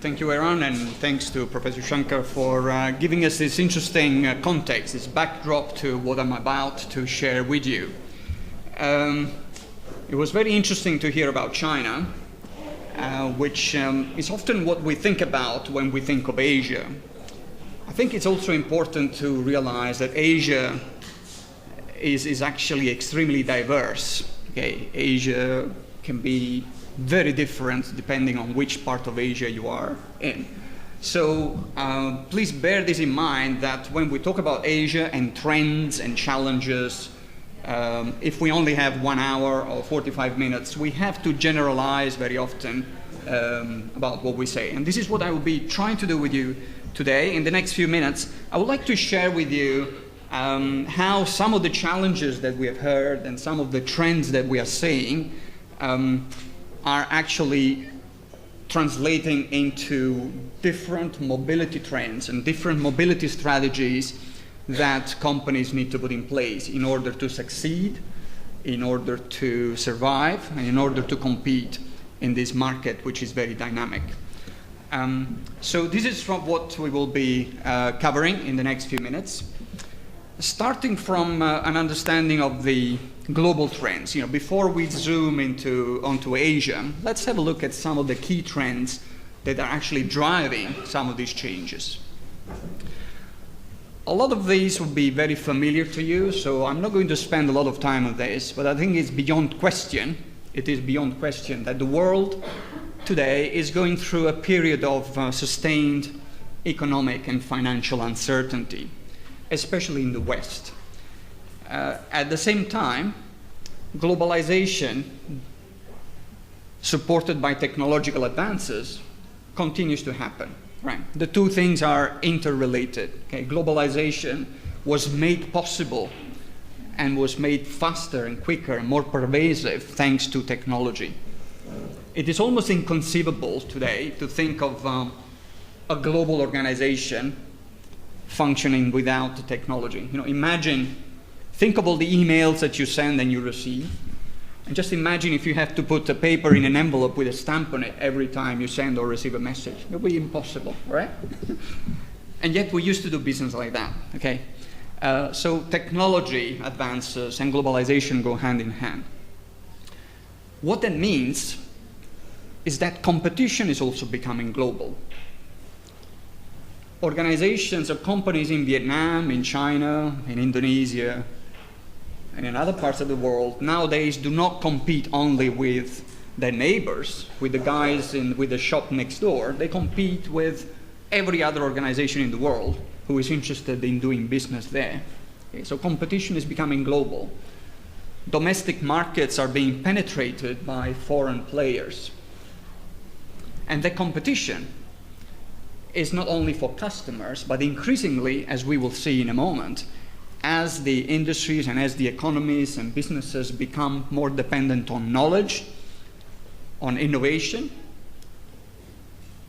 Thank you, Aaron, and thanks to Professor Shankar for giving us this interesting context, this backdrop to what I'm about to share with you. It was very interesting to hear about China, which is often what we think about when we think of Asia. I think it's also important to realize that Asia is actually extremely diverse. Okay? Asia can be very different depending on which part of Asia you are in. So please bear this in mind that when we talk about Asia and trends and challenges, if we only have 1 hour or 45 minutes, we have to generalize very often about what we say. And this is what I will be trying to do with you today. In the next few minutes, I would like to share with you how some of the challenges that we have heard and some of the trends that we are seeing are actually translating into different mobility trends and different mobility strategies that companies need to put in place in order to succeed, in order to survive, and in order to compete in this market, which is very dynamic. So this is from what we will be covering in the next few minutes. Starting from an understanding of the global trends, before we zoom onto Asia, let's have a look at some of the key trends that are actually driving some of these changes. A lot of these will be very familiar to you, so I'm not going to spend a lot of time on this, but I think it's beyond question. It is beyond question that the world today is going through a period of sustained economic and financial uncertainty, especially in the West. At the same time, globalization, supported by technological advances, continues to happen. Right? The two things are interrelated. Okay? Globalization was made possible and was made faster and quicker and more pervasive thanks to technology. It is almost inconceivable today to think of a global organization functioning without the technology. Think of all the emails that you send and you receive, and just imagine if you have to put a paper in an envelope with a stamp on it every time you send or receive a message. It would be impossible, right? And yet we used to do business like that, okay? So technology advances and globalization go hand in hand. What that means is that competition is also becoming global. Organizations or companies in Vietnam, in China, in Indonesia, and in other parts of the world nowadays do not compete only with their neighbors, with the guys with the shop next door. They compete with every other organization in the world who is interested in doing business there. Okay, so competition is becoming global. Domestic markets are being penetrated by foreign players. And the competition is not only for customers, but increasingly, as we will see in a moment, as the industries and as the economies and businesses become more dependent on knowledge, on innovation,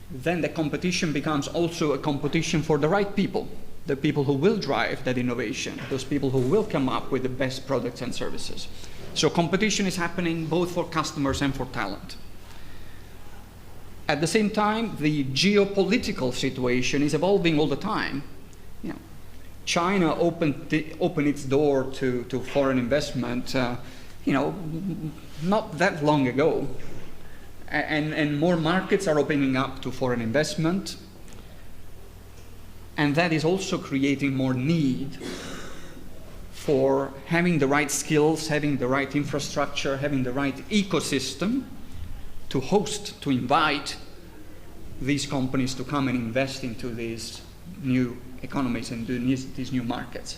then the competition becomes also a competition for the right people, the people who will drive that innovation, those people who will come up with the best products and services. So competition is happening both for customers and for talent. At the same time, the geopolitical situation is evolving all the time. China opened its door to foreign investment, not that long ago, and more markets are opening up to foreign investment, and that is also creating more need for having the right skills, having the right infrastructure, having the right ecosystem to host, to invite these companies to come and invest into these new economies and these new markets.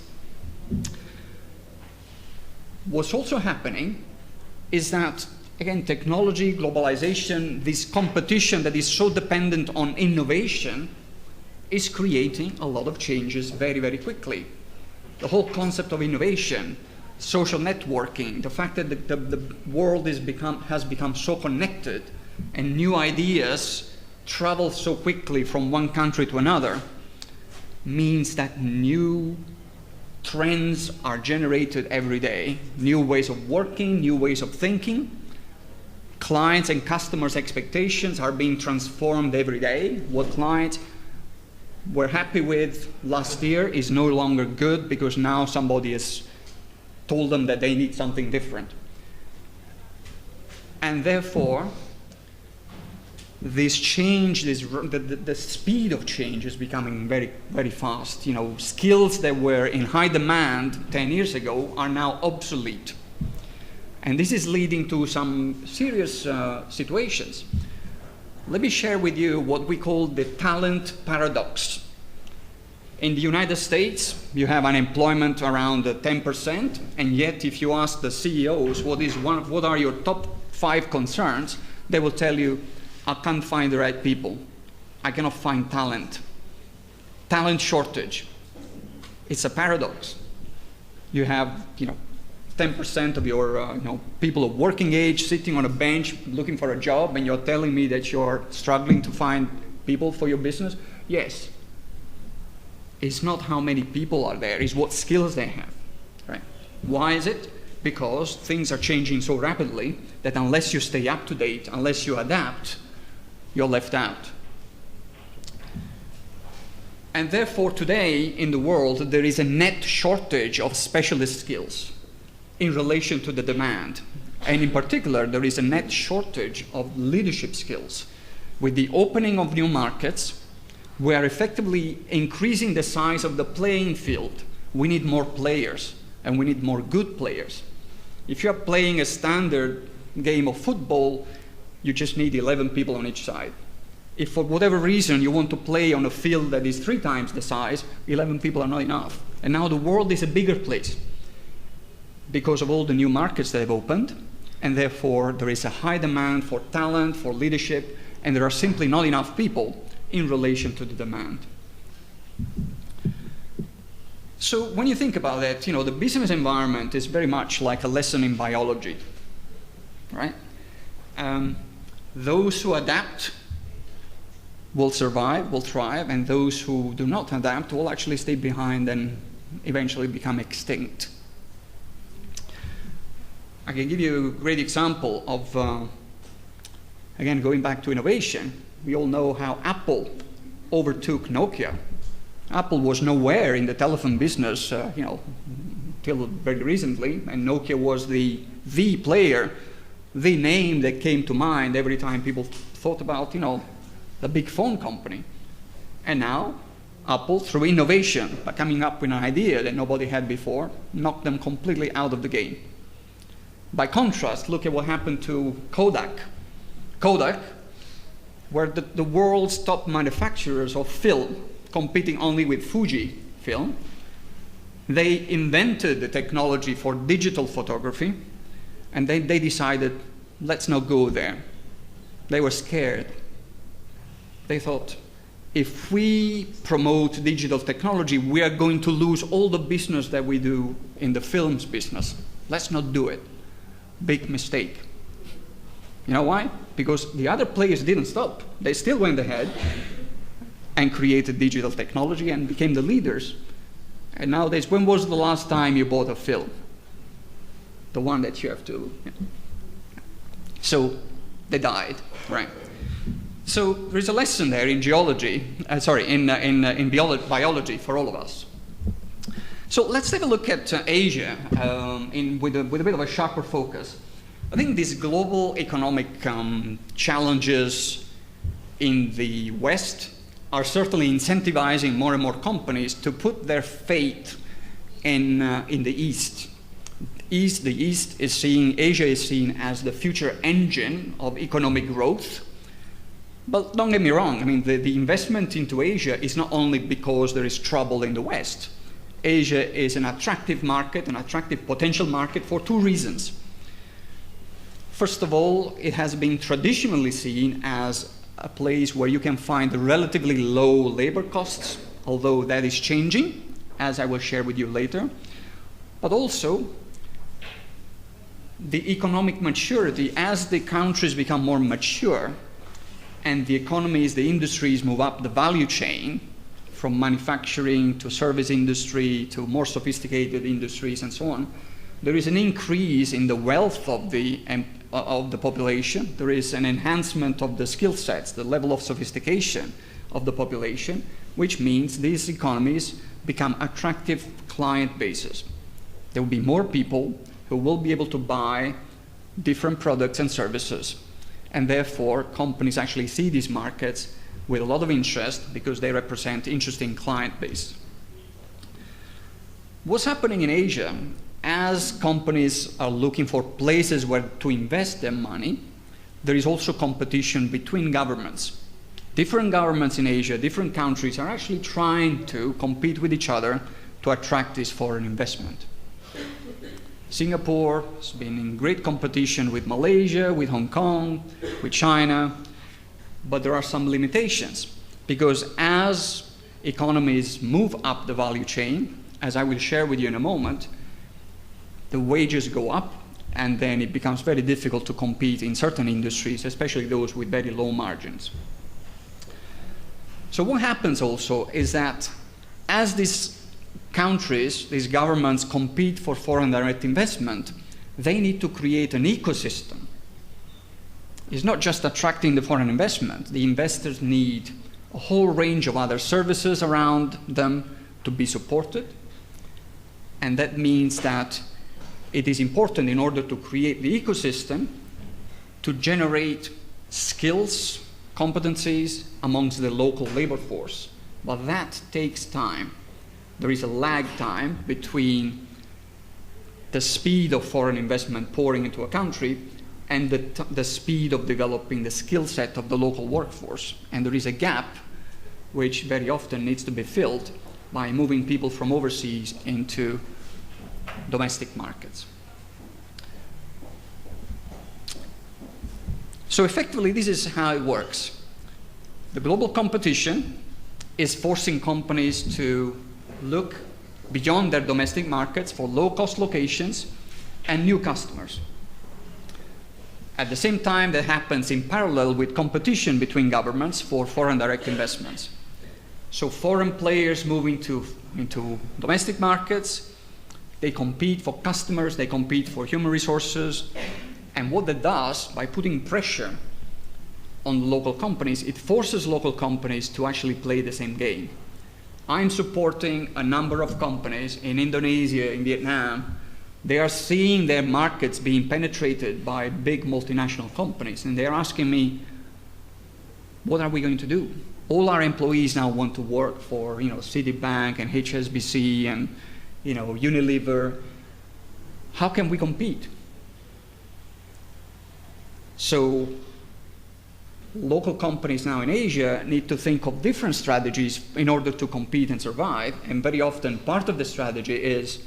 What's also happening is that, again, technology, globalization, this competition that is so dependent on innovation is creating a lot of changes very, very quickly. The whole concept of innovation, social networking, the fact that the world has become so connected and new ideas travel so quickly from one country to another means that new trends are generated every day, new ways of working, new ways of thinking, Clients and customers' expectations are being transformed every day. What clients were happy with last year is no longer good because now somebody has told them that they need something different. And therefore, this change, the speed of change is becoming very, very fast. You know, skills that were in high demand 10 years ago are now obsolete. And this is leading to some serious situations. Let me share with you what we call the talent paradox. In the United States, you have unemployment around 10%, and yet if you ask the CEOs what are your top 5 concerns, they will tell you, I can't find the right people. I cannot find talent. Talent shortage. It's a paradox. You have, 10% of your people of working age sitting on a bench looking for a job, and you're telling me that you're struggling to find people for your business? Yes. It's not how many people are there, it's what skills they have. Right? Why is it? Because things are changing so rapidly that unless you stay up to date, unless you adapt, you're left out. And therefore today in the world there is a net shortage of specialist skills in relation to the demand. And in particular, there is a net shortage of leadership skills. With the opening of new markets, we are effectively increasing the size of the playing field. We need more players, and we need more good players. If you're playing a standard game of football, you just need 11 people on each side. If for whatever reason you want to play on a field that is 3 times the size, 11 people are not enough. And now the world is a bigger place because of all the new markets that have opened, and therefore there is a high demand for talent, for leadership, and there are simply not enough people in relation to the demand. So when you think about that, the business environment is very much like a lesson in biology, right? Those who adapt will survive, will thrive, and those who do not adapt will actually stay behind and eventually become extinct. I can give you a great example of, again, going back to innovation. We all know how Apple overtook Nokia. Apple was nowhere in the telephone business, till very recently, and Nokia was the player, the name that came to mind every time people thought about, the big phone company. And now, Apple, through innovation, by coming up with an idea that nobody had before, knocked them completely out of the game. By contrast, look at what happened to Kodak. Kodak, were the world's top manufacturers of film, competing only with Fuji film. They invented the technology for digital photography, and they decided, let's not go there. They were scared. They thought, if we promote digital technology, we are going to lose all the business that we do in the films business. Let's not do it. Big mistake. You know why? Because the other players didn't stop. They still went ahead and created digital technology and became the leaders. And nowadays, when was the last time you bought a film? The one that you have to. So they died, right? So there's a lesson there in geology, in biology for all of us. So let's take a look at Asia with a bit of a sharper focus. I think these global economic challenges in the West are certainly incentivizing more and more companies to put their faith in the East. The East is Asia is seen as the future engine of economic growth. But don't get me wrong, I mean, the investment into Asia is not only because there is trouble in the West. Asia is an attractive market, an attractive potential market for 2 reasons. First of all, it has been traditionally seen as a place where you can find relatively low labor costs, although that is changing, as I will share with you later. But also, the economic maturity, as the countries become more mature, and the economies, the industries move up the value chain, from manufacturing to service industry to more sophisticated industries and so on, there is an increase in the wealth of the population. There is an enhancement of the skill sets, the level of sophistication of the population, which means these economies become attractive client bases. There will be more people who will be able to buy different products and services. And therefore, companies actually see these markets with a lot of interest because they represent interesting client base. What's happening in Asia, as companies are looking for places where to invest their money, there is also competition between governments. Different governments in Asia, different countries are actually trying to compete with each other to attract this foreign investment. Singapore has been in great competition with Malaysia, with Hong Kong, with China, but there are some limitations because as economies move up the value chain, as I will share with you in a moment, the wages go up and then it becomes very difficult to compete in certain industries, especially those with very low margins. So what happens also is that as these countries, these governments compete for foreign direct investment, they need to create an ecosystem. It's not just attracting the foreign investment. The investors need a whole range of other services around them to be supported. And that means that it is important in order to create the ecosystem to generate skills, competencies amongst the local labor force. But that takes time. There is a lag time between the speed of foreign investment pouring into a country and the speed of developing the skill set of the local workforce. And there is a gap which very often needs to be filled by moving people from overseas into domestic markets. So effectively, this is how it works. The global competition is forcing companies to look beyond their domestic markets for low-cost locations and new customers. At the same time, that happens in parallel with competition between governments for foreign direct investments. So foreign players move into domestic markets, they compete for customers, they compete for human resources, and what that does, by putting pressure on local companies, it forces local companies to actually play the same game. I'm supporting a number of companies in Indonesia, in Vietnam. They are seeing their markets being penetrated by big multinational companies, and they're asking me, what are we going to do? All our employees now want to work for, Citibank and HSBC and, Unilever. How can we compete? So local companies now in Asia need to think of different strategies in order to compete and survive. And very often part of the strategy is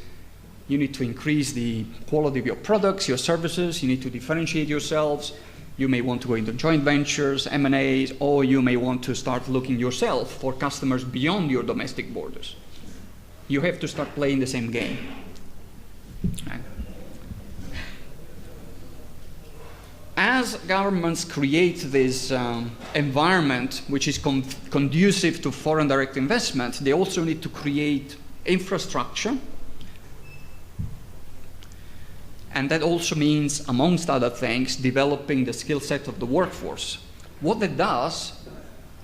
you need to increase the quality of your products, your services, you need to differentiate yourselves. You may want to go into joint ventures, M&As, or you may want to start looking yourself for customers beyond your domestic borders. You have to start playing the same game. Okay. As governments create this environment which is conducive to foreign direct investment, they also need to create infrastructure. And that also means, amongst other things, developing the skill set of the workforce. What that does,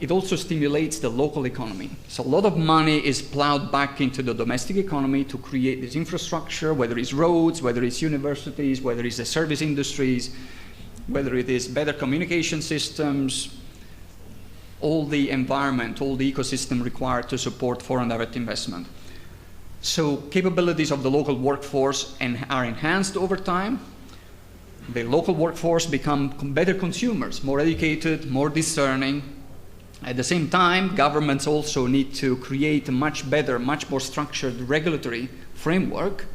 it also stimulates the local economy. So a lot of money is plowed back into the domestic economy to create this infrastructure, whether it's roads, whether it's universities, whether it's the service industries, whether it is better communication systems, all the environment, all the ecosystem required to support foreign direct investment. So capabilities of the local workforce are enhanced over time. The local workforce become better consumers, more educated, more discerning. At the same time, governments also need to create a much better, much more structured regulatory framework.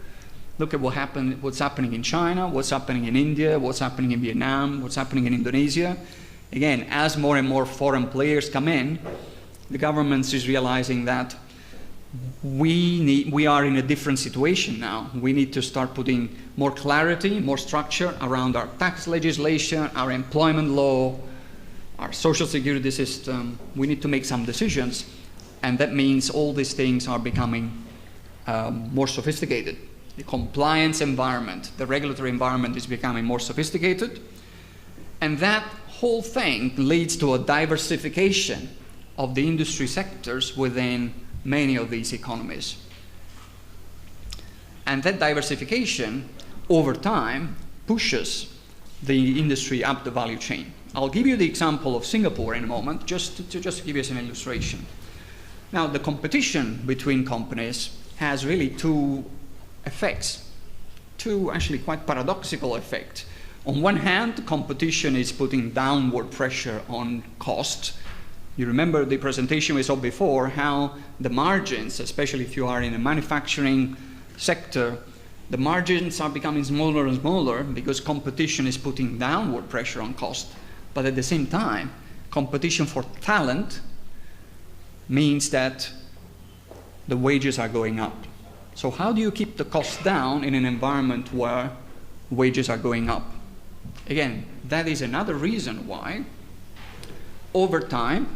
Look at what's happening in China, what's happening in India, what's happening in Vietnam, what's happening in Indonesia. Again, as more and more foreign players come in, the government is realizing that we are in a different situation now. We need to start putting more clarity, more structure around our tax legislation, our employment law, our social security system. We need to make some decisions, and that means all these things are becoming more sophisticated. The compliance environment, the regulatory environment is becoming more sophisticated, and that whole thing leads to a diversification of the industry sectors within many of these economies. And that diversification, over time, pushes the industry up the value chain. I'll give you the example of Singapore in a moment, just to give you an illustration. Now, the competition between companies has really two effects, two actually quite paradoxical effects. On one hand, competition is putting downward pressure on cost. You remember the presentation we saw before, how the margins, especially if you are in a manufacturing sector, the margins are becoming smaller and smaller because competition is putting downward pressure on cost. But at the same time, competition for talent means that the wages are going up. So how do you keep the costs down in an environment where wages are going up? Again, that is another reason why, over time,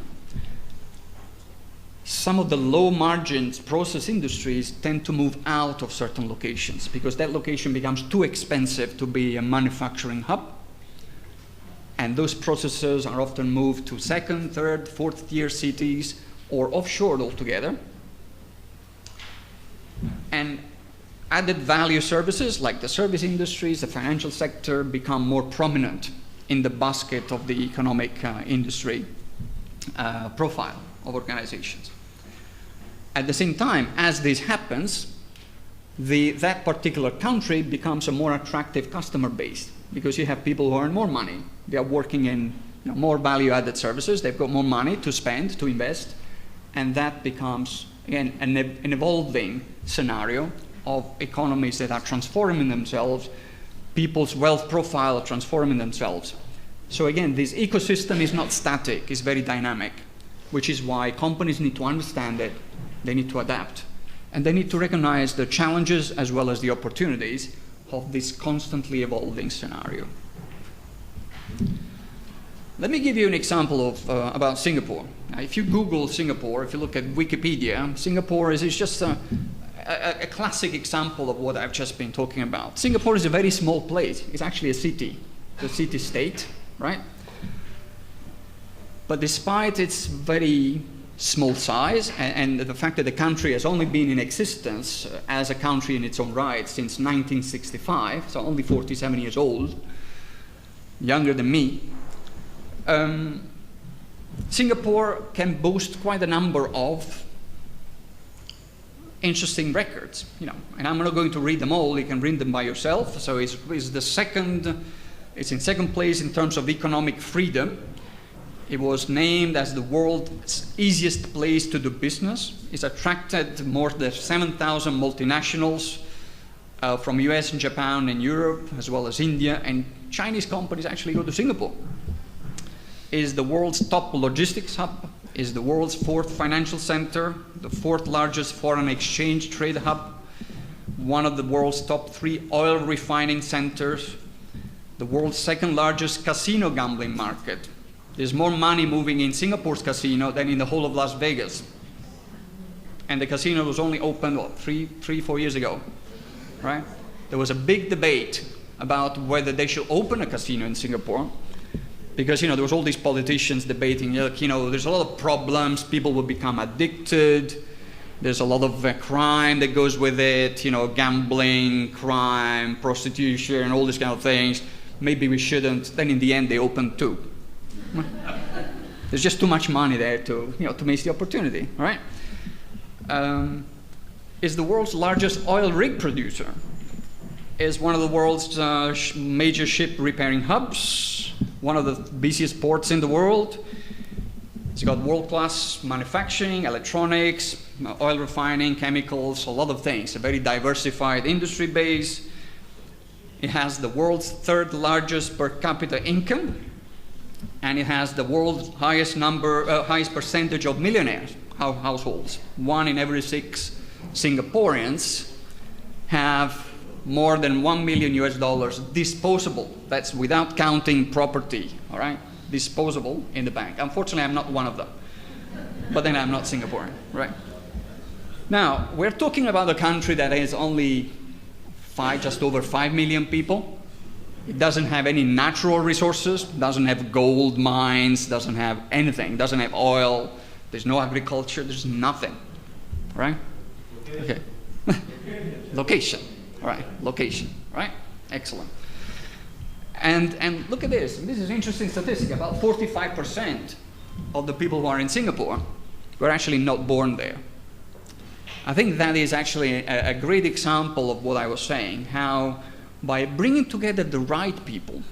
some of the low margins process industries tend to move out of certain locations because that location becomes too expensive to be a manufacturing hub. And those processes are often moved to second, third, fourth tier cities or offshored altogether. And added value services like the service industries, the financial sector become more prominent in the basket of the economic industry profile of organizations. At the same time, as this happens, that particular country becomes a more attractive customer base because you have people who earn more money. They are working in more value-added services. They've got more money to spend, to invest, and that becomes, again, an evolving scenario of economies that are transforming themselves, people's wealth profile are transforming themselves. So again, this ecosystem is not static, it's very dynamic, which is why companies need to understand it, they need to adapt, and they need to recognize the challenges as well as the opportunities of this constantly evolving scenario. Let me give you an example of about Singapore. Now, if you Google Singapore, if you look at Wikipedia, Singapore is just a classic example of what I've just been talking about. Singapore is a very small place. It's actually a city, a city-state, right? But despite its very small size and the fact that the country has only been in existence as a country in its own right since 1965, so only 47 years old, younger than me, Singapore can boast quite a number of interesting records, and I'm not going to read them all. You can read them by yourself. So it's in second place in terms of economic freedom. It was named as the world's easiest place to do business. It's attracted more than 7,000 multinationals from US and Japan and Europe, as well as India, and Chinese companies actually go to Singapore. It is the world's top logistics hub, is the world's fourth financial center, the fourth largest foreign exchange trade hub, one of the world's top 3 oil refining centers, the world's second largest casino gambling market. There's more money moving in Singapore's casino than in the whole of Las Vegas. And the casino was only opened, 4 years ago, right? There was a big debate about whether they should open a casino in Singapore because, there was all these politicians debating, there's a lot of problems, people will become addicted, there's a lot of crime that goes with it, gambling, crime, prostitution, all these kind of things. Maybe we shouldn't. Then in the end, they opened 2. There's just too much money there to miss the opportunity, right? Is the world's largest oil rig producer. Is one of the world's major ship repairing hubs, one of the busiest ports in the world. It's got world-class manufacturing, electronics, oil refining, chemicals, a lot of things, a very diversified industry base. It has the world's 3rd largest per capita income, and it has the world's highest percentage of millionaires households. 1 in every 6 Singaporeans have more than $1 million disposable. That's without counting property, all right? Disposable in the bank. Unfortunately, I'm not one of them. But then I'm not Singaporean, right? Now, we're talking about a country that has only just over 5 million people. It doesn't have any natural resources, doesn't have gold mines, doesn't have anything, doesn't have oil, there's no agriculture, there's nothing, right? Okay. Location, all right, location, right? Excellent. And look at this. This is an interesting statistic. About 45% of the people who are in Singapore were actually not born there. I think that is actually a great example of what I was saying, how by bringing together the right people,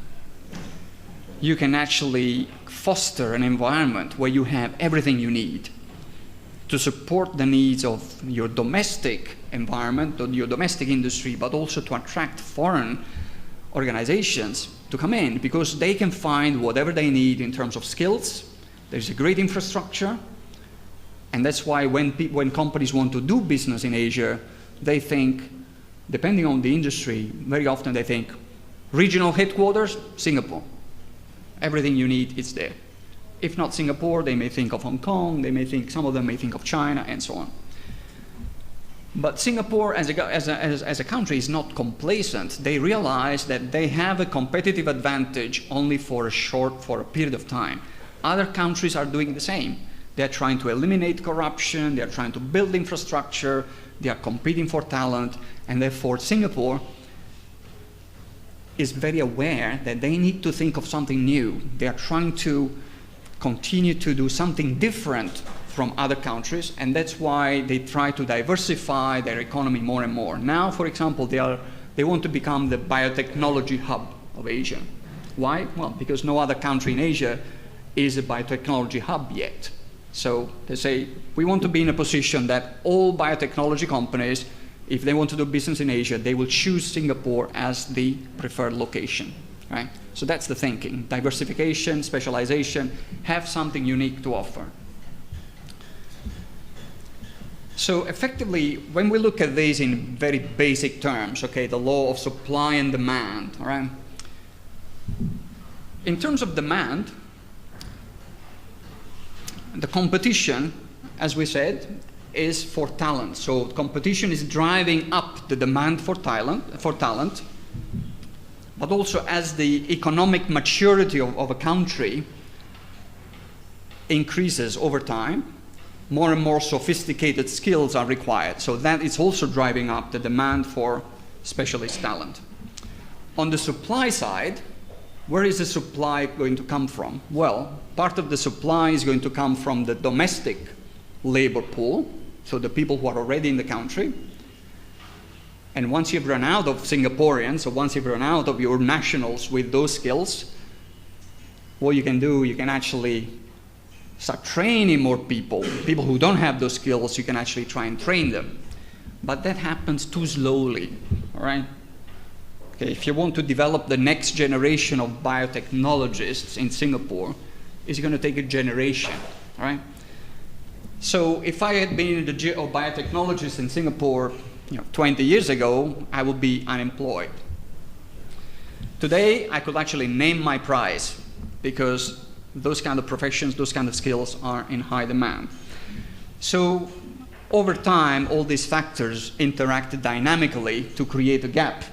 you can actually foster an environment where you have everything you need to support the needs of your domestic environment, or your domestic industry, but also to attract foreign organizations to come in, because they can find whatever they need in terms of skills. There's a great infrastructure, and that's why when companies want to do business in Asia, they think, depending on the industry, very often they think, regional headquarters, Singapore. Everything you need is there. If not Singapore, they may think of Hong Kong, some of them may think of China, and so on. But Singapore as a country is not complacent. They realize that they have a competitive advantage only for a period of time. Other countries are doing the same. They're trying to eliminate corruption, they're trying to build infrastructure, they are competing for talent, and therefore Singapore is very aware that they need to think of something new. They are trying to continue to do something different from other countries, and that's why they try to diversify their economy more and more. Now, for example, they want to become the biotechnology hub of Asia. Why? Well, because no other country in Asia is a biotechnology hub yet. So they say, we want to be in a position that all biotechnology companies, if they want to do business in Asia, they will choose Singapore as the preferred location, right? So that's the thinking. Diversification, specialization, have something unique to offer. So effectively, when we look at this in very basic terms, okay, the law of supply and demand, all right? In terms of demand, the competition, as we said, is for talent. So competition is driving up the demand for talent, but also as the economic maturity of a country increases over time, more and more sophisticated skills are required. So that is also driving up the demand for specialist talent. On the supply side, where is the supply going to come from? Well, part of the supply is going to come from the domestic labor pool, so the people who are already in the country. And once you've run out of Singaporeans, or once you've run out of your nationals with those skills, what you can do, you can actually start training more people. People who don't have those skills, you can actually try and train them. But that happens too slowly, all right? Okay, if you want to develop the next generation of biotechnologists in Singapore, it's going to take a generation, all right? So if I had been a biotechnologist in Singapore 20 years ago, I would be unemployed. Today, I could actually name my price because those kind of professions, those kind of skills are in high demand. So over time, all these factors interact dynamically to create a gap.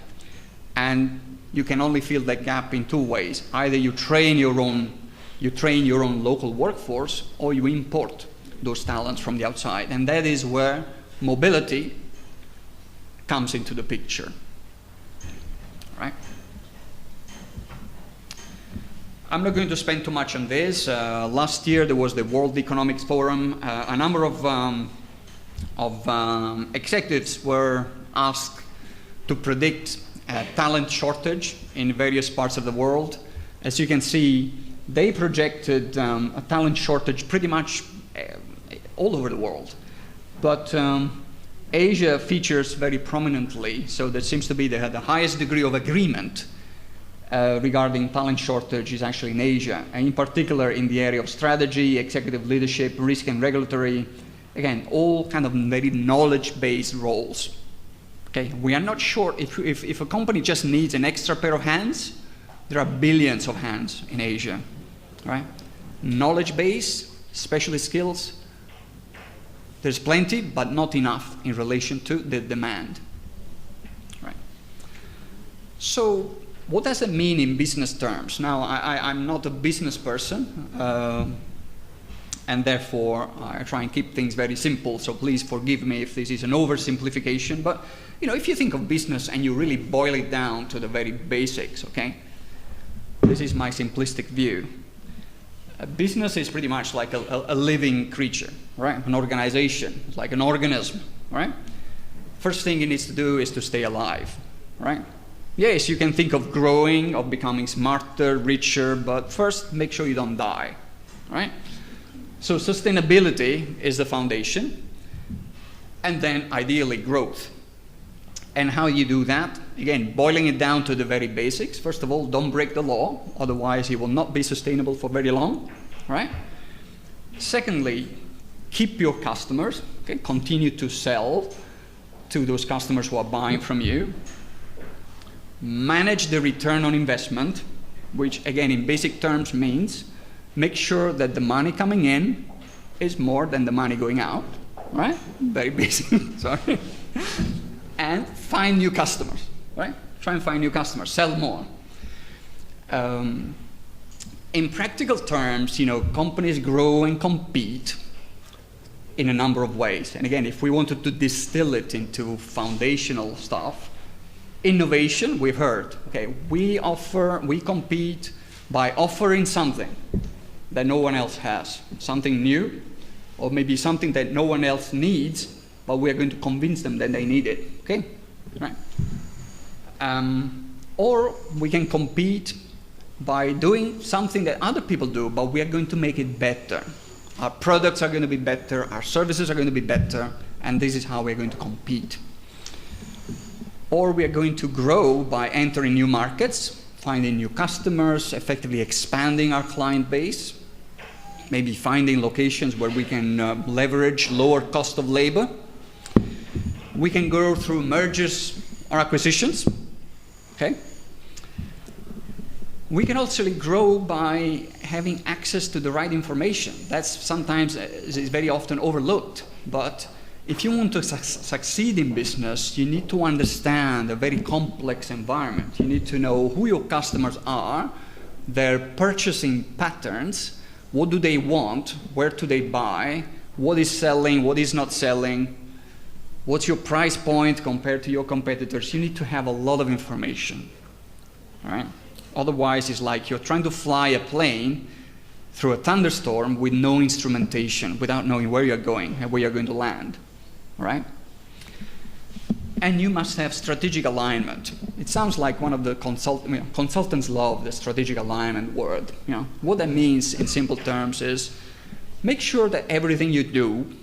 And you can only fill that gap in two ways. Either you train your own local workforce, or you import those talents from the outside. And that is where mobility comes into the picture, right? I'm not going to spend too much on this. Last year there was the World Economic Forum. A number of executives were asked to predict a talent shortage in various parts of the world. As you can see, they projected a talent shortage pretty much all over the world. But Asia features very prominently, so there seems to be the highest degree of agreement regarding talent shortage is actually in Asia, and in particular in the area of strategy, executive leadership, risk and regulatory, again, all kind of very knowledge-based roles. Okay, we are not sure if a company just needs an extra pair of hands, there are billions of hands in Asia, right? Knowledge-based, specialist skills, there's plenty, but not enough in relation to the demand, right? So what does it mean in business terms? Now, I'm not a business person, and therefore I try and keep things very simple, so please forgive me if this is an oversimplification, but if you think of business and you really boil it down to the very basics, okay? This is my simplistic view. A business is pretty much like a living creature, right? An organization, it's like an organism, right? First thing it needs to do is to stay alive, right? Yes, you can think of growing, of becoming smarter, richer, but first make sure you don't die, right? So sustainability is the foundation, and then ideally growth. And how you do that? Again, boiling it down to the very basics. First of all, don't break the law, otherwise it will not be sustainable for very long, right? Secondly, keep your customers, okay? Continue to sell to those customers who are buying from you. Manage the return on investment, which again in basic terms means make sure that the money coming in is more than the money going out, right? Very basic, sorry. And find new customers, right? Try and find new customers, sell more. In practical terms, companies grow and compete in a number of ways. And again, if we wanted to distill it into foundational stuff, innovation, we've heard, okay, we compete by offering something that no one else has, something new, or maybe something that no one else needs, but we are going to convince them that they need it, okay? Right. Or we can compete by doing something that other people do, but we are going to make it better. Our products are going to be better, our services are going to be better, and this is how we're going to compete. Or we are going to grow by entering new markets, finding new customers, effectively expanding our client base, maybe finding locations where we can leverage lower cost of labor. We can grow through mergers or acquisitions, okay? We can also grow by having access to the right information. That's sometimes is very often overlooked, but if you want to succeed in business, you need to understand a very complex environment. You need to know who your customers are, their purchasing patterns, what do they want, where do they buy, what is selling, what is not selling, what's your price point compared to your competitors. You need to have a lot of information, right? Otherwise, it's like you're trying to fly a plane through a thunderstorm with no instrumentation, without knowing where you're going and where you're going to land. Right? And you must have strategic alignment. It sounds like one of the consultants love the strategic alignment word. What that means in simple terms is make sure that everything you do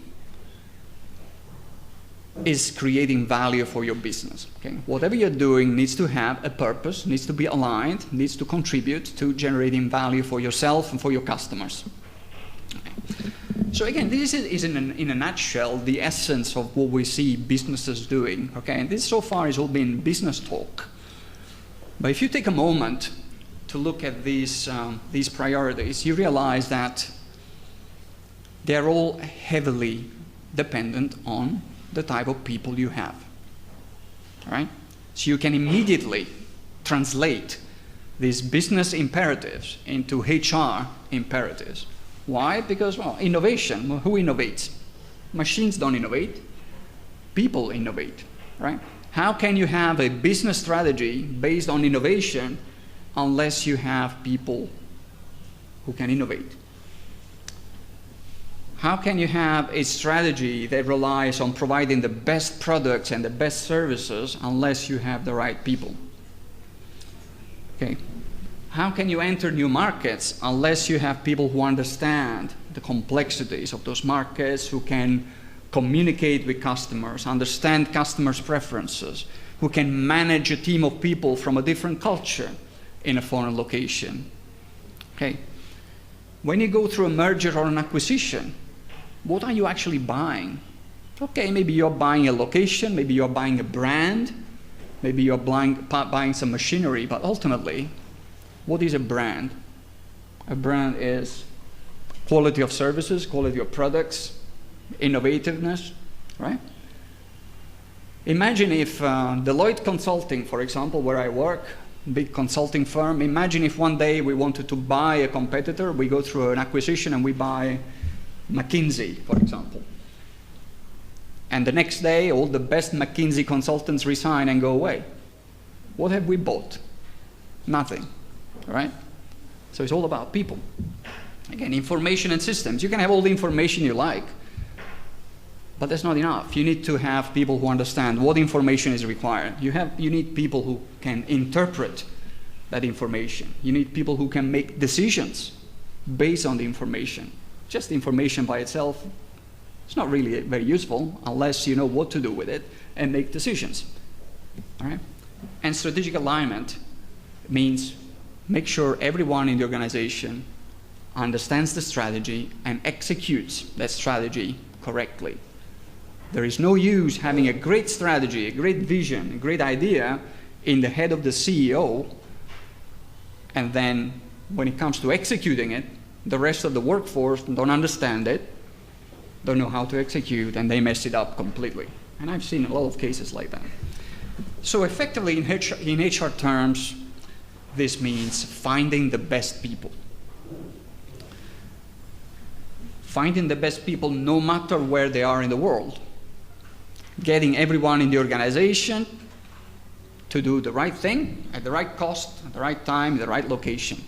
is creating value for your business. Okay? Whatever you're doing needs to have a purpose, needs to be aligned, needs to contribute to generating value for yourself and for your customers. Okay. So again, this is in a nutshell the essence of what we see businesses doing. Okay, and this so far has all been business talk. But if you take a moment to look at these priorities, you realize that they're all heavily dependent on the type of people you have. All right? So you can immediately translate these business imperatives into HR imperatives. Why? Because, well, innovation, who innovates? Machines don't innovate. People innovate, right? How can you have a business strategy based on innovation unless you have people who can innovate? How can you have a strategy that relies on providing the best products and the best services unless you have the right people? Okay. How can you enter new markets unless you have people who understand the complexities of those markets, who can communicate with customers, understand customers' preferences, who can manage a team of people from a different culture in a foreign location? Okay. When you go through a merger or an acquisition, what are you actually buying? Okay, maybe you're buying a location, maybe you're buying a brand, maybe you're buying some machinery, but ultimately, what is a brand? A brand is quality of services, quality of products, innovativeness, right? Imagine if Deloitte Consulting, for example, where I work, big consulting firm, imagine if one day we wanted to buy a competitor, we go through an acquisition and we buy McKinsey, for example. And the next day, all the best McKinsey consultants resign and go away. What have we bought? Nothing, right? So it's all about people. Again, information and systems. You can have all the information you like, but that's not enough. You need to have people who understand what information is required. You need people who can interpret that information. You need people who can make decisions based on the information. Just information by itself, it's not really very useful unless you know what to do with it and make decisions. All right? And strategic alignment means make sure everyone in the organization understands the strategy and executes that strategy correctly. There is no use having a great strategy, a great vision, a great idea in the head of the CEO, and then when it comes to executing it, the rest of the workforce don't understand it, don't know how to execute, and they mess it up completely. And I've seen a lot of cases like that. So effectively, in HR terms, this means finding the best people. Finding the best people no matter where they are in the world. Getting everyone in the organization to do the right thing at the right cost, at the right time, the right location.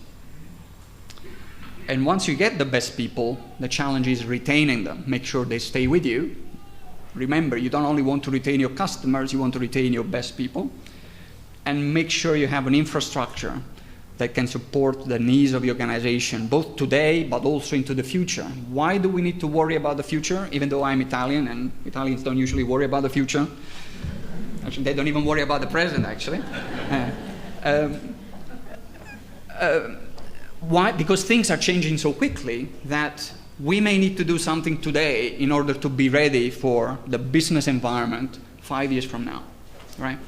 And once you get the best people, the challenge is retaining them. Make sure they stay with you. Remember, you don't only want to retain your customers, you want to retain your best people. And make sure you have an infrastructure that can support the needs of the organization, both today but also into the future. Why do we need to worry about the future? Even though I'm Italian, and Italians don't usually worry about the future. Actually, they don't even worry about the present, actually. Why? Because things are changing so quickly that we may need to do something today in order to be ready for the business environment 5 years from now, right?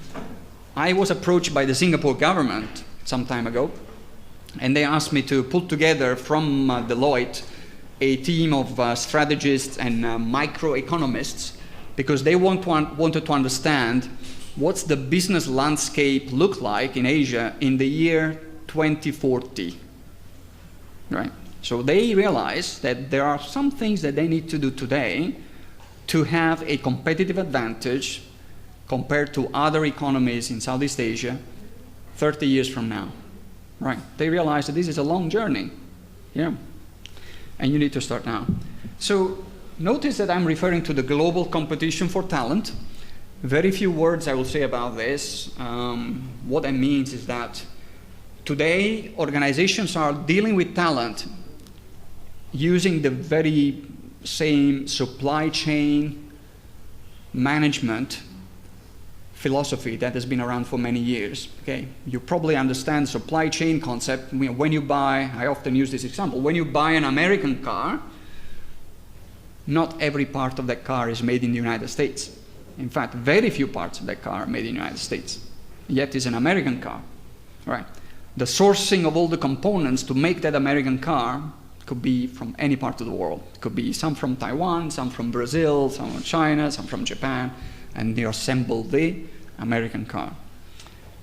I was approached by the Singapore government some time ago, and they asked me to put together from Deloitte a team of strategists and microeconomists, because they wanted to understand what's the business landscape look like in Asia in the year 2040, right? So they realize that there are some things that they need to do today to have a competitive advantage compared to other economies in Southeast Asia 30 years from now, right? They realize that this is a long journey, yeah, and you need to start now. So notice that I'm referring to the global competition for talent. Very few words I will say about this. What that means is that today organizations are dealing with talent using the very same supply chain management philosophy that has been around for many years. Okay, you probably understand supply chain concept. When you buy, I often use this example, when you buy an American car, not every part of that car is made in the United States. In fact, very few parts of that car are made in the United States, yet it's an American car, right? The sourcing of all the components to make that American car could be from any part of the world. It could be some from Taiwan, some from Brazil, some from China, some from Japan, and they assemble the American car.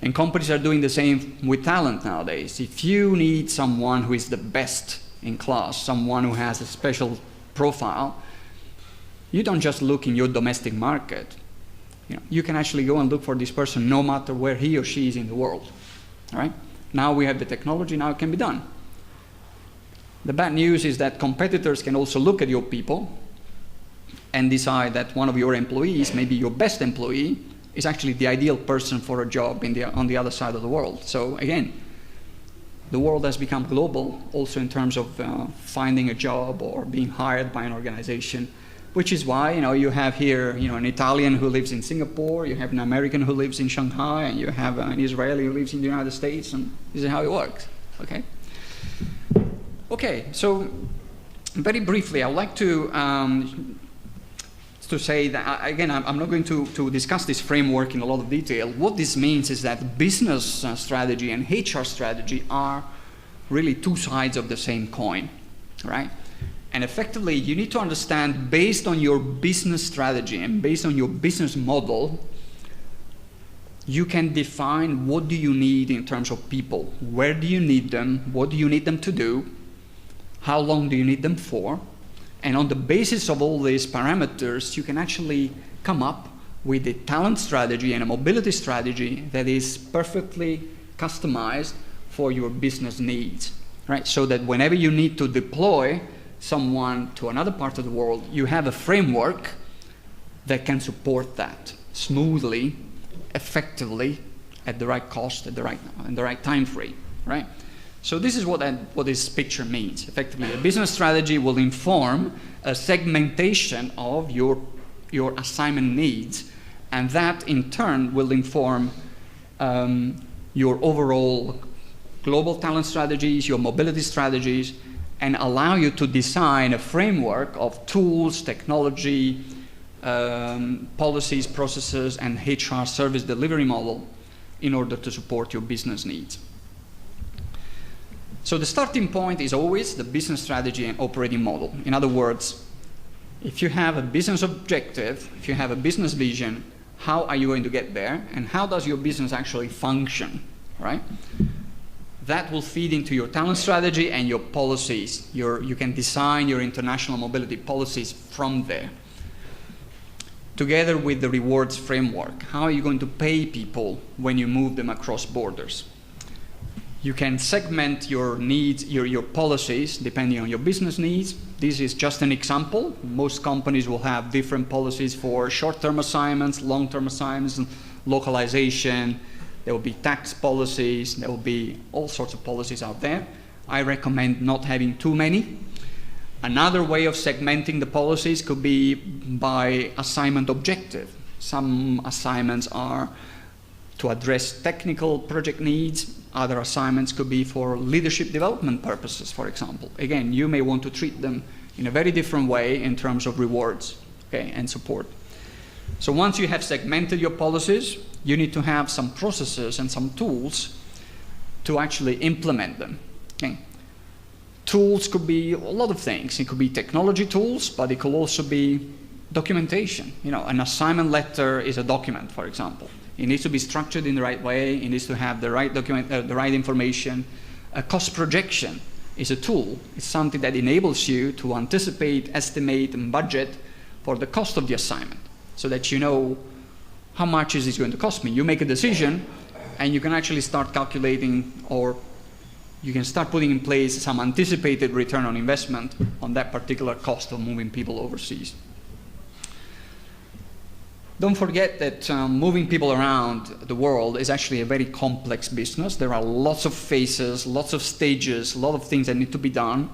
And companies are doing the same with talent nowadays. If you need someone who is the best in class, someone who has a special profile, you don't just look in your domestic market. You can actually go and look for this person no matter where he or she is in the world. All right? Now we have the technology, now it can be done. The bad news is that competitors can also look at your people and decide that one of your employees, maybe your best employee, is actually the ideal person for a job on the other side of the world. So again, the world has become global also in terms of finding a job or being hired by an organization, which is why you have here an Italian who lives in Singapore, you have an American who lives in Shanghai, and you have an Israeli who lives in the United States, and this is how it works. Okay, so very briefly, I would like to say that, again, I'm not going to discuss this framework in a lot of detail. What this means is that business strategy and HR strategy are really two sides of the same coin, right? And effectively, you need to understand, based on your business strategy and based on your business model, you can define what do you need in terms of people. Where do you need them? What do you need them to do? How long do you need them for? And on the basis of all these parameters, you can actually come up with a talent strategy and a mobility strategy that is perfectly customized for your business needs, right? So that whenever you need to deploy someone to another part of the world, you have a framework that can support that smoothly, effectively, at the right cost, at the right time frame, right? So this is what this picture means. Effectively, a business strategy will inform a segmentation of your assignment needs, and that in turn will inform your overall global talent strategies, your mobility strategies, and allow you to design a framework of tools, technology, policies, processes, and HR service delivery model in order to support your business needs. So the starting point is always the business strategy and operating model. In other words, if you have a business objective, if you have a business vision, how are you going to get there, and how does your business actually function, right? That will feed into your talent strategy and your policies. You can design your international mobility policies from there. Together with the rewards framework, how are you going to pay people when you move them across borders? You can segment your needs, your policies, depending on your business needs. This is just an example. Most companies will have different policies for short-term assignments, long-term assignments, and localization. There will be tax policies. There will be all sorts of policies out there. I recommend not having too many. Another way of segmenting the policies could be by assignment objective. Some assignments are to address technical project needs. Other assignments could be for leadership development purposes, for example. Again, you may want to treat them in a very different way in terms of rewards, okay, and support. So once you have segmented your policies, you need to have some processes and some tools to actually implement them. Okay. Tools could be a lot of things. It could be technology tools, but it could also be documentation. You know, an assignment letter is a document, for example. It needs to be structured in the right way. It needs to have the right document, the right information. A cost projection is a tool. It's something that enables you to anticipate, estimate, and budget for the cost of the assignment, so that you know how much is this going to cost me. You make a decision, and you can actually start calculating, or you can start putting in place some anticipated return on investment on that particular cost of moving people overseas. Don't forget that moving people around the world is actually a very complex business. There are lots of phases, lots of stages, a lot of things that need to be done.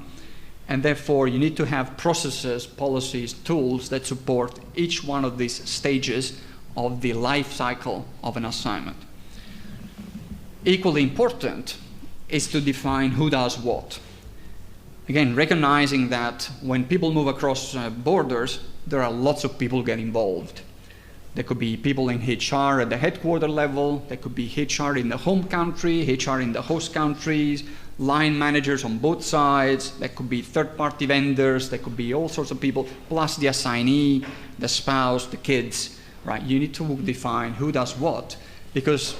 And therefore, you need to have processes, policies, tools that support each one of these stages of the life cycle of an assignment. Equally important is to define who does what. Again, recognizing that when people move across borders, there are lots of people get involved. There could be people in HR at the headquarter level. There could be HR in the home country, HR in the host countries, line managers on both sides. There could be third-party vendors. There could be all sorts of people, plus the assignee, the spouse, the kids, right? You need to define who does what, because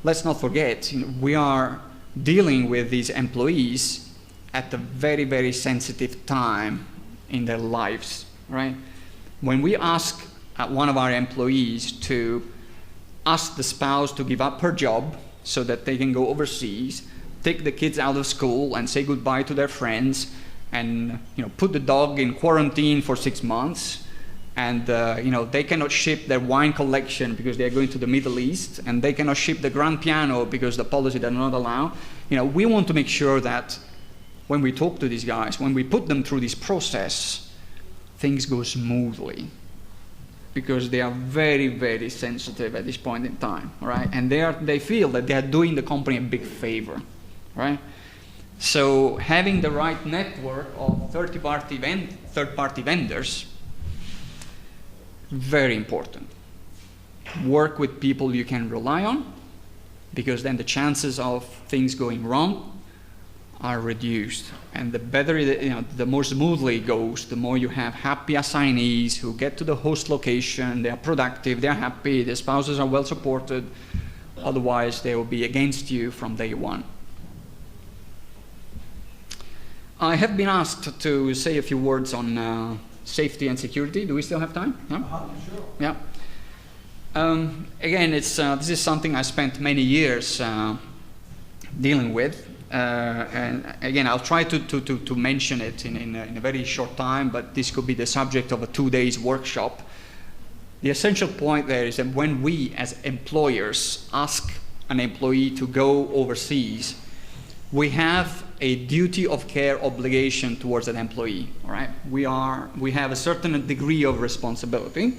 let's not forget, we are dealing with these employees at a very, very sensitive time in their lives, right? When we ask one of our employees to ask the spouse to give up her job so that they can go overseas, take the kids out of school and say goodbye to their friends, and put the dog in quarantine for 6 months, and they cannot ship their wine collection because they are going to the Middle East, and they cannot ship the grand piano because the policy does not allow. We want to make sure that when we talk to these guys, when we put them through this process, things go smoothly, because they are very, very sensitive at this point in time, right? And they feel that they are doing the company a big favor, right? So having the right network of third-party vendors, very important. Work with people you can rely on, because then the chances of things going wrong are reduced. And the better, the more smoothly it goes, the more you have happy assignees who get to the host location, they are productive, they are happy, their spouses are well supported, Otherwise, they will be against you from day one. I have been asked to say a few words on safety and security. Do we still have time? Yeah? Sure. Yeah. Again, this is something I spent many years dealing with. And again, I'll try to mention it in a very short time, but this could be the subject of a 2-day workshop. The essential point there is that when we as employers ask an employee to go overseas, we have a duty of care obligation towards that employee. All right? We have a certain degree of responsibility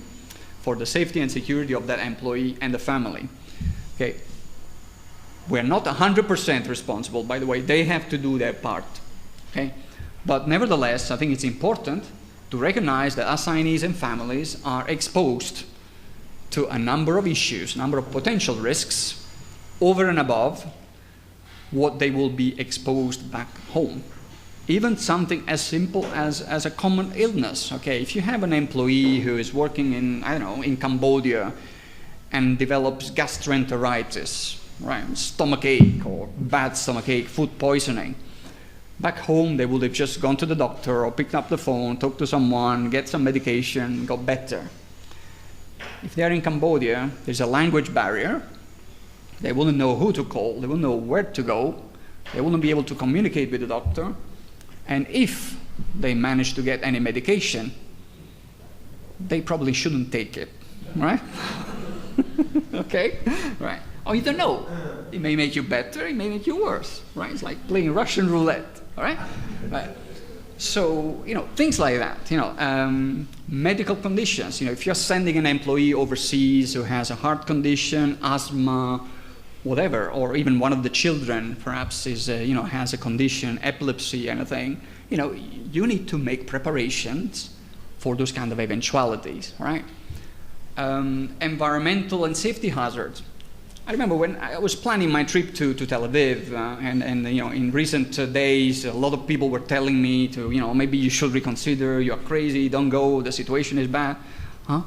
for the safety and security of that employee and the family. Okay. We're not 100% responsible, by the way. They have to do their part. Okay? But nevertheless, I think it's important to recognize that assignees and families are exposed to a number of issues, a number of potential risks over and above what they will be exposed back home. Even something as simple as a common illness. Okay, if you have an employee who is working in, I don't know, in Cambodia and develops gastroenteritis, right, stomach ache or bad stomach ache, food poisoning, back home they would have just gone to the doctor or picked up the phone, talked to someone, get some medication, got better. If they're in Cambodia, there's a language barrier. They wouldn't know who to call, they wouldn't know where to go, they wouldn't be able to communicate with the doctor. And if they manage to get any medication, they probably shouldn't take it, right? Okay, right. Or you don't know. It may make you better, it may make you worse, right? It's like playing Russian roulette, all right? Right. So, things like that, medical conditions. If you're sending an employee overseas who has a heart condition, asthma, whatever, or even one of the children perhaps is, has a condition, epilepsy, anything, you need to make preparations for those kind of eventualities, right? Environmental and safety hazards. I remember when I was planning my trip to Tel Aviv, and in recent days, a lot of people were telling me to, maybe you should reconsider, you're crazy, don't go, the situation is bad. Huh?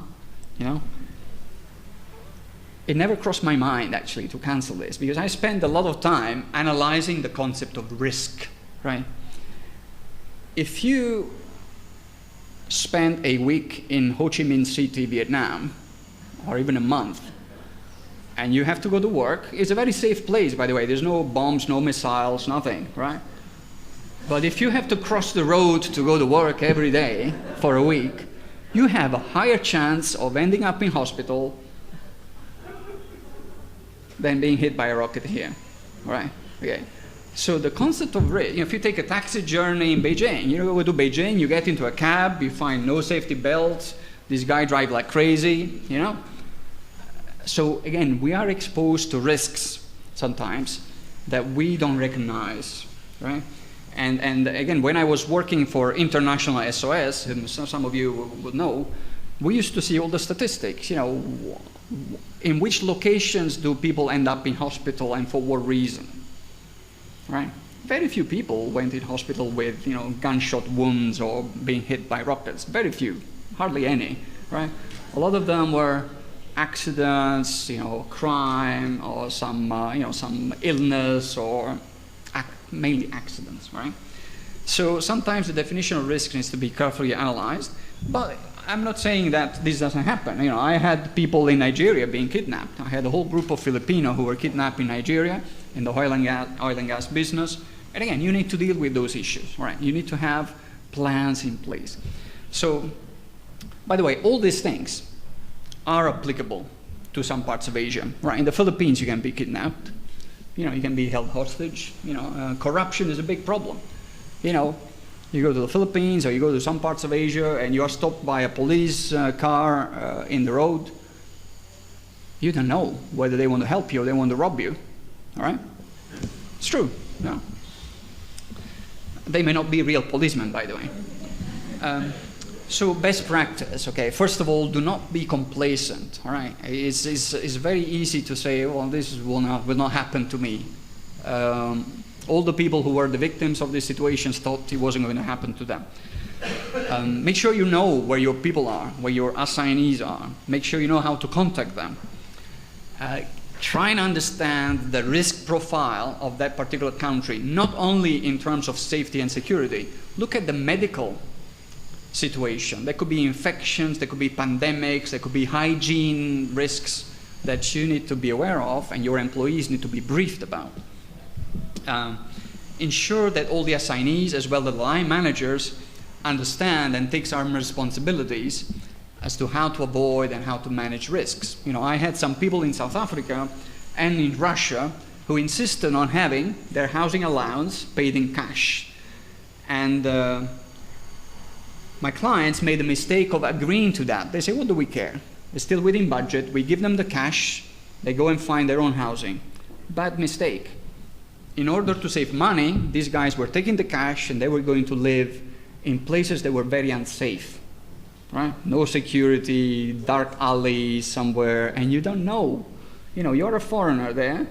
It never crossed my mind, actually, to cancel this, because I spent a lot of time analyzing the concept of risk, right? If you spend a week in Ho Chi Minh City, Vietnam, or even a month, and you have to go to work, it's a very safe place, by the way. There's no bombs, no missiles, nothing, right? But if you have to cross the road to go to work every day for a week, you have a higher chance of ending up in hospital than being hit by a rocket here, right? Okay. So the concept of risk, if you take a taxi journey in Beijing, you go to Beijing, you get into a cab, you find no safety belts, this guy drives like crazy, So again, we are exposed to risks sometimes that we don't recognize, right? And again, when I was working for International SOS, and some of you would know, we used to see all the statistics, in which locations do people end up in hospital and for what reason, right? Very few people went in hospital with, gunshot wounds or being hit by rockets. Very few, hardly any, right? A lot of them were accidents, crime, or some illness, or mainly accidents, right? So sometimes the definition of risk needs to be carefully analyzed, but I'm not saying that this doesn't happen. I had people in Nigeria being kidnapped. I had a whole group of Filipino who were kidnapped in Nigeria in the oil and gas business. And again, you need to deal with those issues, right? You need to have plans in place. So, by the way, all these things are applicable to some parts of Asia, right? In the Philippines, you can be kidnapped. You can be held hostage. Corruption is a big problem. You go to the Philippines or you go to some parts of Asia and you are stopped by a police car in the road. You don't know whether they want to help you or they want to rob you, all right? It's true, yeah. They may not be real policemen, by the way. So best practice, okay, first of all, do not be complacent, all right? It's very easy to say, well, this will not happen to me. All the people who were the victims of these situations thought it wasn't going to happen to them. Make sure you know where your people are, where your assignees are. Make sure you know how to contact them. try and understand the risk profile of that particular country, not only in terms of safety and security. Look at the medical situation. There could be infections, there could be pandemics, there could be hygiene risks that you need to be aware of and your employees need to be briefed about. Ensure that all the assignees as well as the line managers understand and take some responsibilities as to how to avoid and how to manage risks. You know, I had some people in South Africa and in Russia who insisted on having their housing allowance paid in cash. And my clients made the mistake of agreeing to that. They say, what do we care? They're still within budget. We give them the cash. They go and find their own housing. Bad mistake. In order to save money, these guys were taking the cash and they were going to live in places that were very unsafe. Right? No security, dark alleys somewhere, and you don't know. You know, you're a foreigner there,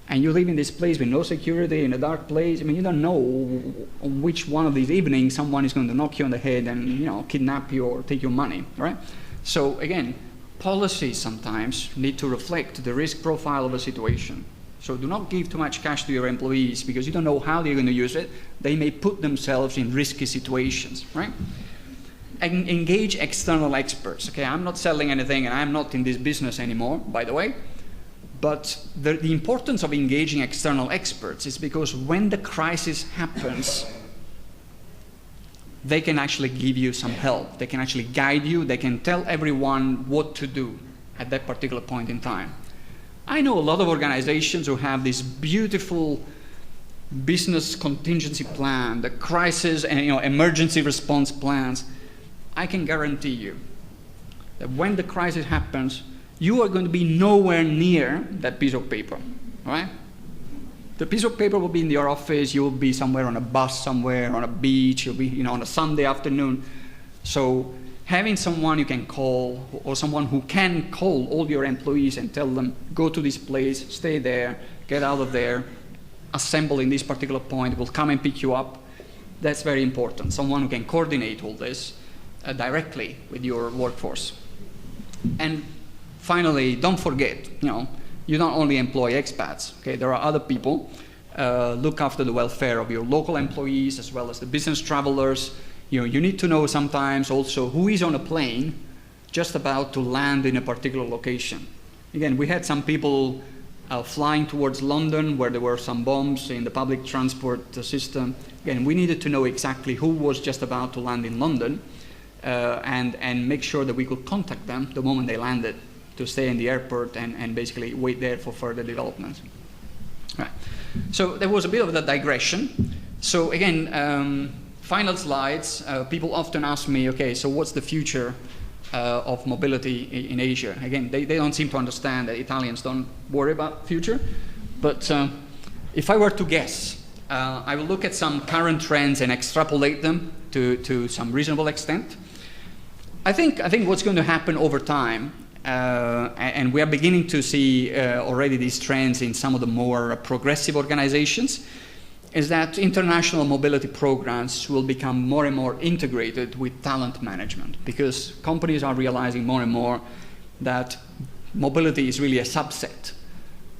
and you live in this place with no security, in a dark place. I mean, you don't know on which one of these evenings someone is going to knock you on the head and, you know, kidnap you or take your money, right? So again, policies sometimes need to reflect the risk profile of a situation. So do not give too much cash to your employees because you don't know how they're going to use it. They may put themselves in risky situations, right? And engage external experts. Okay, I'm not selling anything and I'm not in this business anymore, by the way. But the importance of engaging external experts is because when the crisis happens, they can actually give you some help. They can actually guide you. They can tell everyone what to do at that particular point in time. I know a lot of organizations who have this beautiful business contingency plan, the crisis and emergency response plans. I can guarantee you that when the crisis happens, you are going to be nowhere near that piece of paper, right? The piece of paper will be in your office, you will be somewhere on a bus somewhere, on a beach, you'll be on a Sunday afternoon. So having someone you can call, or someone who can call all your employees and tell them, go to this place, stay there, get out of there, assemble in this particular point, we'll come and pick you up, that's very important. Someone who can coordinate all this directly with your workforce. And finally, don't forget, you don't only employ expats, okay? There are other people. Look after the welfare of your local employees as well as the business travelers. You need to know sometimes also who is on a plane just about to land in a particular location. Again, we had some people flying towards London where there were some bombs in the public transport system. Again, we needed to know exactly who was just about to land in London and make sure that we could contact them the moment they landed to stay in the airport and basically wait there for further development. Right. So there was a bit of a digression. So again, final slides. People often ask me, okay, so what's the future of mobility in Asia? Again, they don't seem to understand that Italians don't worry about future. But if I were to guess, I will look at some current trends and extrapolate them to some reasonable extent. I think what's going to happen over time, and we are beginning to see already these trends in some of the more progressive organizations, is that international mobility programs will become more and more integrated with talent management, because companies are realizing more and more that mobility is really a subset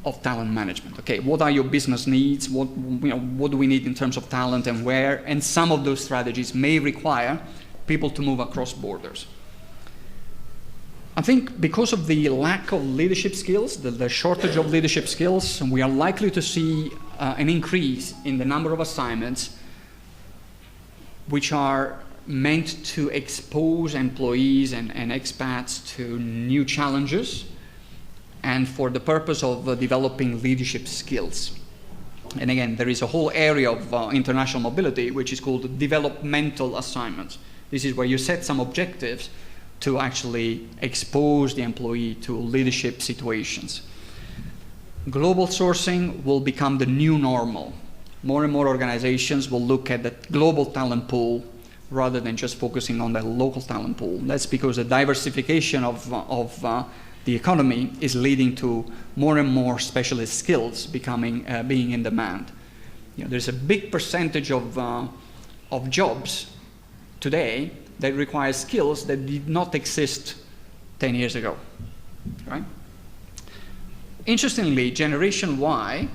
of talent management. Okay, what are your business needs? What do we need in terms of talent and where? And some of those strategies may require people to move across borders. I think because of the lack of leadership skills, the shortage of leadership skills, we are likely to see an increase in the number of assignments which are meant to expose employees and expats to new challenges and for the purpose of developing leadership skills. And again, there is a whole area of international mobility which is called developmental assignments. This is where you set some objectives to actually expose the employee to leadership situations. Global sourcing will become the new normal. More and more organizations will look at the global talent pool rather than just focusing on the local talent pool. That's because the diversification of the economy is leading to more and more specialist skills being in demand. There's a big percentage of jobs today that require skills that did not exist 10 years ago, right? interestingly, Generation Y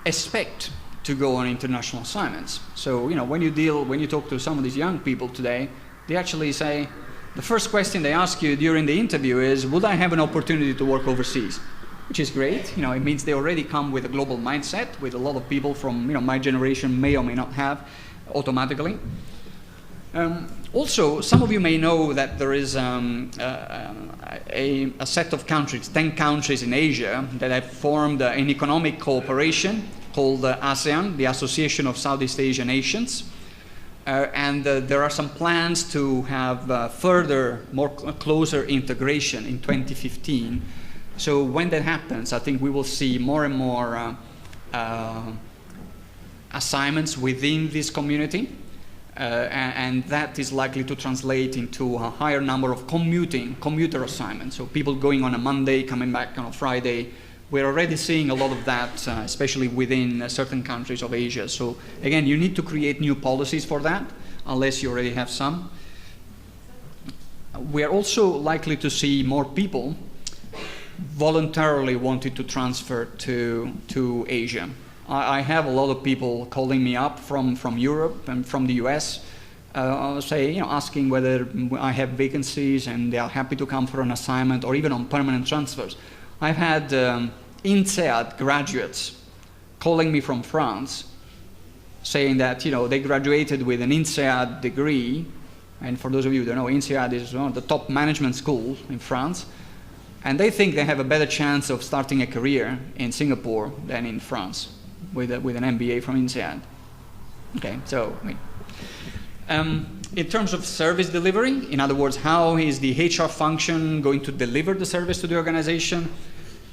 expect to go on international assignments. So, when you talk to some of these young people today, they actually say, the first question they ask you during the interview is, would I have an opportunity to work overseas? Which is great. It means they already come with a global mindset, with a lot of people from my generation may or may not have automatically. Also, some of you may know that there is a set of countries, 10 countries in Asia, that have formed an economic cooperation called ASEAN, the Association of Southeast Asian Nations. And there are some plans to have further, closer integration in 2015. So when that happens, I think we will see more and more assignments within this community. And that is likely to translate into a higher number of commuter assignments. So people going on a Monday, coming back on a Friday. We're already seeing a lot of that, especially within certain countries of Asia. So again, you need to create new policies for that, unless you already have some. We are also likely to see more people voluntarily wanting to transfer to Asia. I have a lot of people calling me up from Europe and from the US, asking whether I have vacancies, and they are happy to come for an assignment or even on permanent transfers. I've had INSEAD graduates calling me from France, saying that they graduated with an INSEAD degree, and for those of you who don't know, INSEAD is one of the top management schools in France, and they think they have a better chance of starting a career in Singapore than in France with an MBA from INSEAD. Okay, so in terms of service delivery, in other words, how is the HR function going to deliver the service to the organization?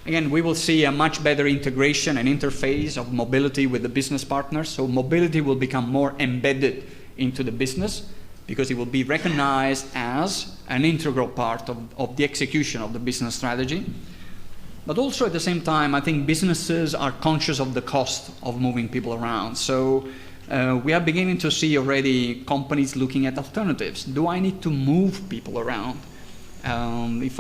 Again, we will see a much better integration and interface of mobility with the business partners. So mobility will become more embedded into the business because it will be recognized as an integral part of the execution of the business strategy. But also at the same time, I think businesses are conscious of the cost of moving people around. So we are beginning to see already companies looking at alternatives. Do I need to move people around? If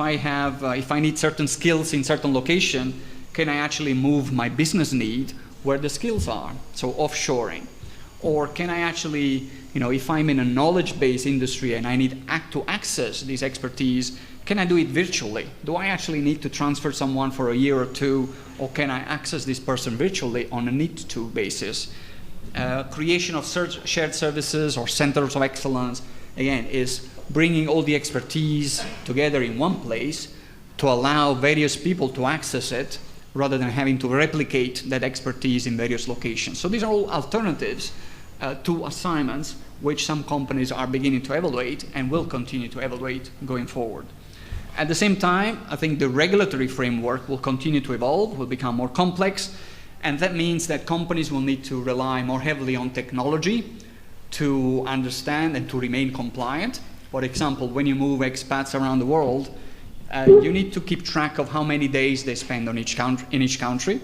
I need certain skills in certain location, can I actually move my business need where the skills are? So offshoring. Or can I actually, if I'm in a knowledge-based industry and I need to access this expertise, can I do it virtually? Do I actually need to transfer someone for a year or two, or can I access this person virtually on a need-to basis? Creation of shared services or centers of excellence, again, is bringing all the expertise together in one place to allow various people to access it rather than having to replicate that expertise in various locations. So these are all alternatives to assignments which some companies are beginning to evaluate and will continue to evaluate going forward. At the same time, I think the regulatory framework will continue to evolve, will become more complex, and that means that companies will need to rely more heavily on technology to understand and to remain compliant. For example, when you move expats around the world, you need to keep track of how many days they spend in each country.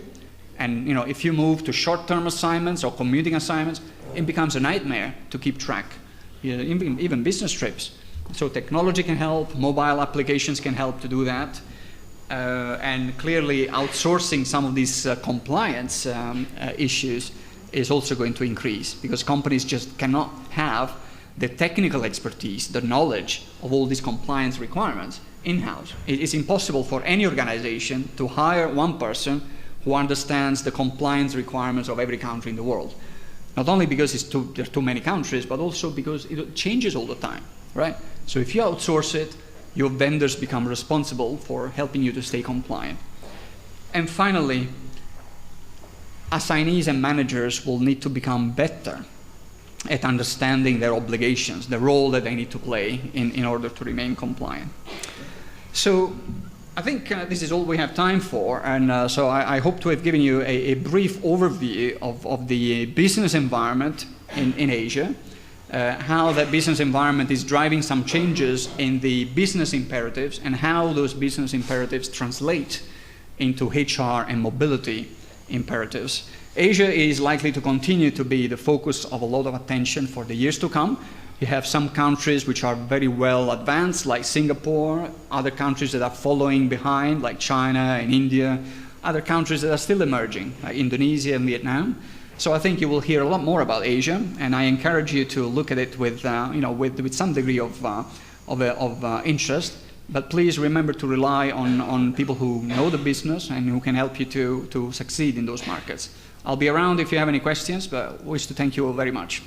And if you move to short-term assignments or commuting assignments, it becomes a nightmare to keep track, even business trips. So technology can help, mobile applications can help to do that. And clearly outsourcing some of these compliance issues is also going to increase because companies just cannot have the technical expertise, the knowledge of all these compliance requirements in-house. It is impossible for any organization to hire one person who understands the compliance requirements of every country in the world. Not only because there are too many countries, but also because it changes all the time, right? So if you outsource it, your vendors become responsible for helping you to stay compliant. And finally, assignees and managers will need to become better at understanding their obligations, the role that they need to play in order to remain compliant. So I think this is all we have time for, and so I hope to have given you a brief overview of the business environment in Asia, how that business environment is driving some changes in the business imperatives, and how those business imperatives translate into HR and mobility imperatives. Asia is likely to continue to be the focus of a lot of attention for the years to come. You have some countries which are very well advanced, like Singapore, other countries that are following behind, like China and India, other countries that are still emerging, like Indonesia and Vietnam. So I think you will hear a lot more about Asia, and I encourage you to look at it with, with some degree of interest. But please remember to rely on people who know the business and who can help you to succeed in those markets. I'll be around if you have any questions, but I wish to thank you all very much.